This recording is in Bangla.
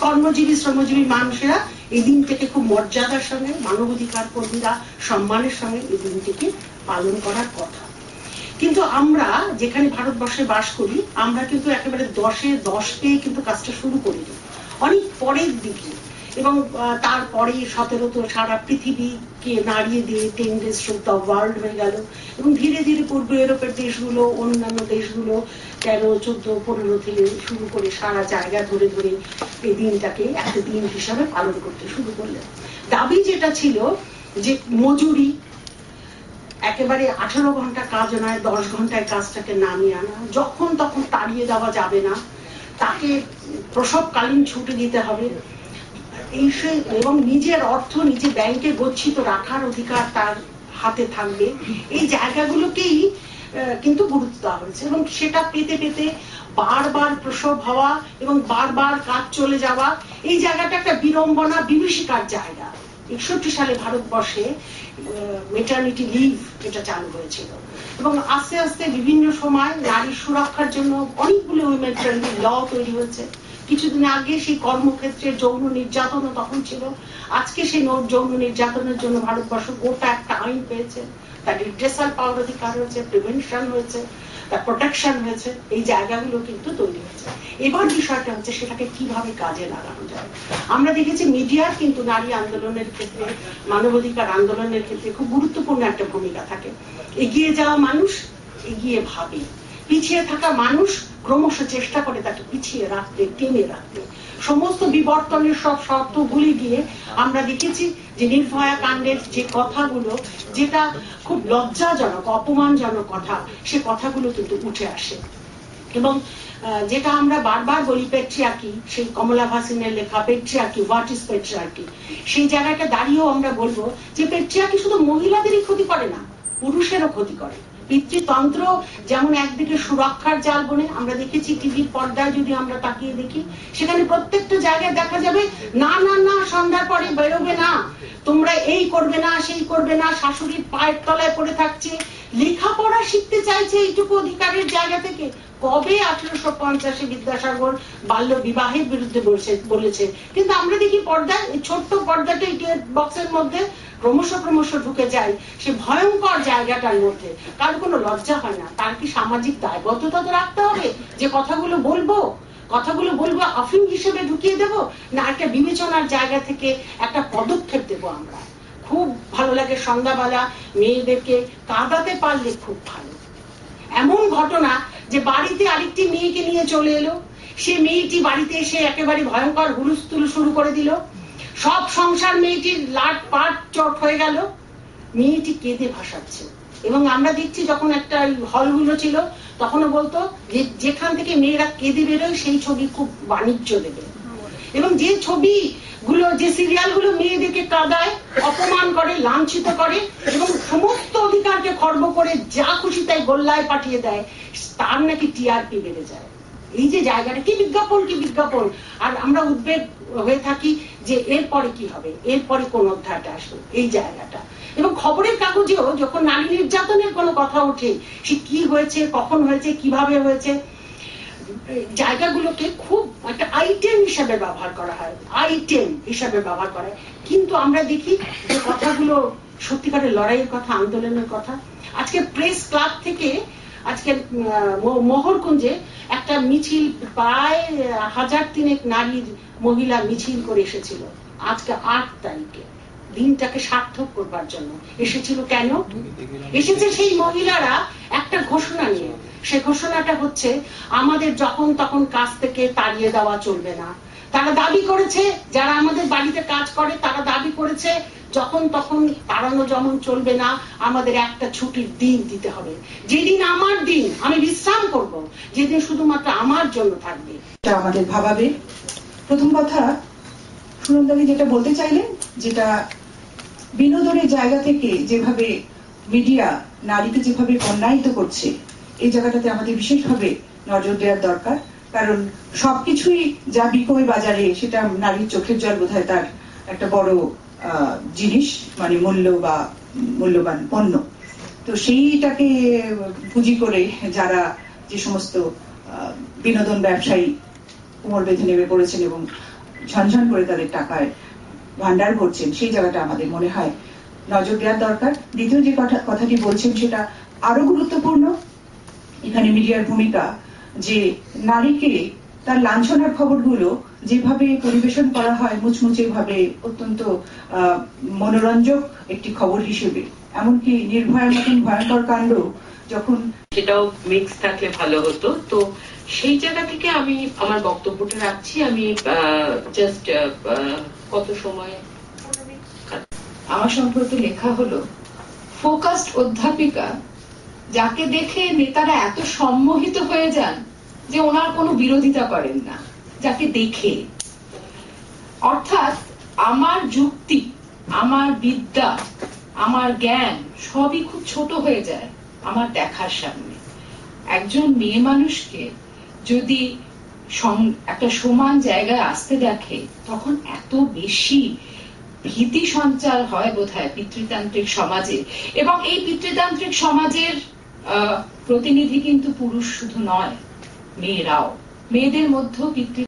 কর্মজীবী শ্রমজীবী মানুষেরা এই দিনটাকে খুব মর্যাদার সঙ্গে, মানবাধিকার কর্মীরা সম্মানের সঙ্গে এই দিনটিকে পালন করার কথা। কিন্তু আমরা যেখানে ভারতবর্ষে বাস করি, আমরা কিন্তু একেবারে 10 পেয়ে কিন্তু কাজটা শুরু করিনি, অনেক পরের দিকে। এবং তারপরে 17 তো সারা পৃথিবীকে নাড়িয়ে দিয়ে 10 days অফ দ্য ওয়ার্ল্ড হয়ে গেল। এবং ধীরে ধীরে পূর্ব ইউরোপের দেশগুলো, অন্যান্য দেশগুলো 13, 14, 15 থেকে শুরু করে সারা জায়গা ধরে ধরে এই দিনটাকে একটা দিন হিসাবে পালন করতে শুরু করলেন। দাবি যেটা ছিল যে মজুরি একেবারে 18 ঘন্টা কাজ নয়, 10 ঘন্টায় কাজটাকে নামিয়ে আনা, যখন তখন তাড়িয়ে দেওয়া যাবে না, তাকে প্রসবকালীন ছুটি দিতে হবে, এবং নিজের অর্থ নিজে ব্যাংকে গচ্ছিত রাখার অধিকার তার হাতে থাকবে। এই জায়গাগুলোকেই কিন্তু গুরুত্ব দেওয়া হয়েছে। এবং সেটা পেতে পেতে বারবার প্রসব হওয়া এবং বারবার কাজ চলে যাওয়া, এই জায়গাটা একটা বিড়ম্বনা, বিভীষিকার জায়গা। 61 সালে ভারতবর্ষে মেটারনিটি লিভ এটা চালু হয়েছিল। এবং আস্তে আস্তে বিভিন্ন সময় নারীর সুরক্ষার জন্য অনেকগুলো মেটারনিটি ল তৈরি হয়েছে। কিছুদিন আগে সেই কর্মক্ষেত্রে যৌন নির্যাতনও তখন ছিল। আজকে সেই যৌন নির্যাতনের জন্য ভারতবর্ষ গোটা একটা আইন পেয়েছে, তার রিড্রেসাল পাওয়ার অধিকার হয়েছে, প্রিভেনশন হয়েছে, তার প্রোটেকশন হয়েছে। এই জায়গাগুলো কিন্তু তৈরি হয়েছে। এবার বিষয়টা হচ্ছে সেটাকে কিভাবে কাজে লাগানো যায়। আমরা দেখেছি মিডিয়ার কিন্তু নারী আন্দোলনের ক্ষেত্রে, মানবাধিকার আন্দোলনের ক্ষেত্রে খুব গুরুত্বপূর্ণ একটা ভূমিকা থাকে। এগিয়ে যাওয়া মানুষ এগিয়ে ভাবে, পিছিয়ে থাকা মানুষ ক্রমশ চেষ্টা করে তাকে পিছিয়ে রাখতে, টেনে রাখতে। সমস্ত বিবর্তনের সব শর্ত ভুলে গিয়ে আমরা দেখেছি যে নির্ভয়া কাণ্ডের যে কথাগুলো, যেটা খুব লজ্জাজনক, অপমানজনক কথা, সে কথাগুলো কিন্তু উঠে আসে। এবং যেটা আমরা বারবার বলি পেট্রিয়ার্কি, সেই কমলা ভাসিনের লেখা পেট্রিয়ার্কি, হোয়াট ইজ পেট্রিয়ার্কি, সেই জায়গাটা দাঁড়িয়েও আমরা বলবো যে পেট্রিয়ার্কি শুধু মহিলাদেরই ক্ষতি করে না, পুরুষেরও ক্ষতি করে। পিতৃতন্ত্র যেমন একদিকে সুরক্ষার জাল বনে, আমরা দেখেছি টিভির পর্দায় যদি আমরা তাকিয়ে দেখি, সেখানে প্রত্যেকটা জায়গায় দেখা যাবে না না না, সন্ধ্যার পরে বেরোবে না, তোমরা এই করবে না, সেই করবে না, শাশুড়ির পায়ের তলায় পড়ে থাকছে, লেখাপড়া শিখতে চাইছে এইটুকু অধিকারের জায়গা থেকে। কবে 1850-এ বিদ্যাসাগর বাল্য বিবাহের বিরুদ্ধে বলেছে, কিন্তু আমরা দেখি পর্দায়, এই ছোট্ট পর্দাটা বক্সের মধ্যে ক্রমশ ঢুকে যায় সে ভয়ঙ্কর জায়গাটার মধ্যে। কার কোনো লজ্জা হয় না? তার কি সামাজিক দায়বদ্ধতা তো রাখতে হবে যে কথাগুলো বলবো আফিম হিসেবে ঢুকিয়ে দেব, না একটা বিবেচনার জায়গা থেকে একটা পদক্ষেপ দেব? আমরা খুব ভালো লাগে সন্ধ্যাবেলা মেয়েদেরকে কাঁদাতে পারলে খুব ভালো। এমন ঘটনা যে বাড়িতে আরেকটি মেয়েকে নিয়ে চলে এলো, সে মেয়েটি বাড়িতে এসে একেবারে ভয়ঙ্কর হুলস্থুল শুরু করে দিল, সব সংসার মেয়েটির লাট পাট চট হয়ে গেল, মেয়েটি কেঁদে ভাসাচ্ছে। এবং আমরা দেখছি যখন একটা হলগুলো ছিল, তখনও বলতো যে যেখান থেকে মেয়েরা কেঁদে বেরোয় সেই ছবি খুব বাণিজ্য দেবে। এবং যে ছবিগুলো, যে সিরিয়ালগুলো মেয়েদেরকে কাঁদায়, অপমান করে, লাঞ্ছিত করে এবং সমস্ত অধিকারকে খর্ব করে যা খুশি তাই গোল্লায় পাঠিয়ে দেয়, তার নাকি টিআরপি বেড়ে যায়। এই যে জায়গাটা, কি বিজ্ঞাপন। আর আমরা উদ্বেগ হয়ে থাকি যে এরপরে কি হবে, এরপরে কোন অধ্যায়টা আসবে, এই জায়গাটা। এবং খবরের কাগজেও যখন নারী নির্যাতনের কোনো কথা ওঠে, সে কি হয়েছে, কখন হয়েছে, কিভাবে হয়েছে, জায়গাগুলোকে খুব একটা আইটেম হিসাবে ব্যবহার করা হয়, কিন্তু আমরা দেখি যে কথাগুলো সত্যিকারের লড়াইয়ের কথা, আন্দোলনের কথা। আজকে প্রেস ক্লাব থেকে আজকে মোহরকুঞ্জে একটা মিছিল, প্রায় 1003 নারীর মহিলা মিছিল করে এসেছিল আজকে 8 তারিখে, দিনটাকে সার্থক করবার জন্য এসেছিল। কেন এসেছে? সেই মহিলারা একটা ঘোষণা নিয়ে। সে ঘোষণাটা হচ্ছে আমাদের যখন তখন কাজ থেকে তাড়িয়ে দেওয়া চলবে না। তারা দাবি করেছে, যারা আমাদের বাড়িতে কাজ করে তারা দাবি করেছে যখন তখন তাড়ানো যেমন চলবে না, আমাদের একটা ছুটির দিন দিতে হবে, যেদিন আমার দিন, আমি বিশ্রাম করব, যেদিন শুধুমাত্র আমার জন্য থাকবে। আমাদের ভাবাবে প্রথম কথা, সুনন্দাদি যেটা বলতে চাইলেন, যেটা বিনোদনের জায়গা থেকে যেভাবে মিডিয়া নারীকে যেভাবে অন্যায়িত করছে, এই জায়গাটাতে আমাদের বিশেষভাবে নজর দেওয়ার দরকার। কারণ সবকিছুই যা বিক্রয় বাজারে, সেটা নারীর চোখের জল বোধহয় তার একটা বড় জিনিস, মানে মূল্য বা মূল্যবান পণ্য। তো সেইটাকে পুঁজি করে যারা যে সমস্ত বিনোদন ব্যবসায়ী কোমর বেঁধে নেমে পড়েছেন এবং ঝনঝন করে তাদের টাকায় ভান্ডার ভরছেন, সেই জায়গাটা আমাদের মনে হয় নজর দেওয়ার দরকার। দ্বিতীয় যে কথাটি বলছেন সেটা আরো গুরুত্বপূর্ণ। এখানে মিডিয়ার ভূমিকা, যে নারীকে তার লাঞ্ছনার খবরগুলো যেভাবে পরিবেশন করা হয় মুচমুচে ভাবে, অত্যন্ত মনোরঞ্জক একটি খবর হিসেবে, এমনকি নির্ভয়ার মতন ভয়ঙ্কর কাণ্ড যখন, সেটাও মিক্স থাকলে ভালো হতো। তো সেই জায়গা থেকে আমি আমার বক্তব্যটা রাখছি। আমি জাস্ট কত সময় আমার সম্পর্কে লেখা হলো, ফোকাসড অধ্যাপিকা যাকে দেখে নেতারা এত সম্মোহিত হয়ে যান যে ওনার কোনো বিরোধিতা করেন না, যাকে দেখে। অর্থাৎ আমার যুক্তি, আমার বিদ্যা, আমার জ্ঞান সবই খুব ছোট হয়ে যায় আমার দেখার সামনে। একজন মেয়ে মানুষকে যদি একটা সমান জায়গায় আসতে দেখে, তখন এত বেশি ভীতি সঞ্চার হয় বোধহয় পিতৃতান্ত্রিক সমাজে। এবং এই পিতৃতান্ত্রিক সমাজের প্রতিনিধি কিন্তু পুরুষ শুধু নয়, মেয়েরাও। মেয়েদের মধ্যেও পিতৃ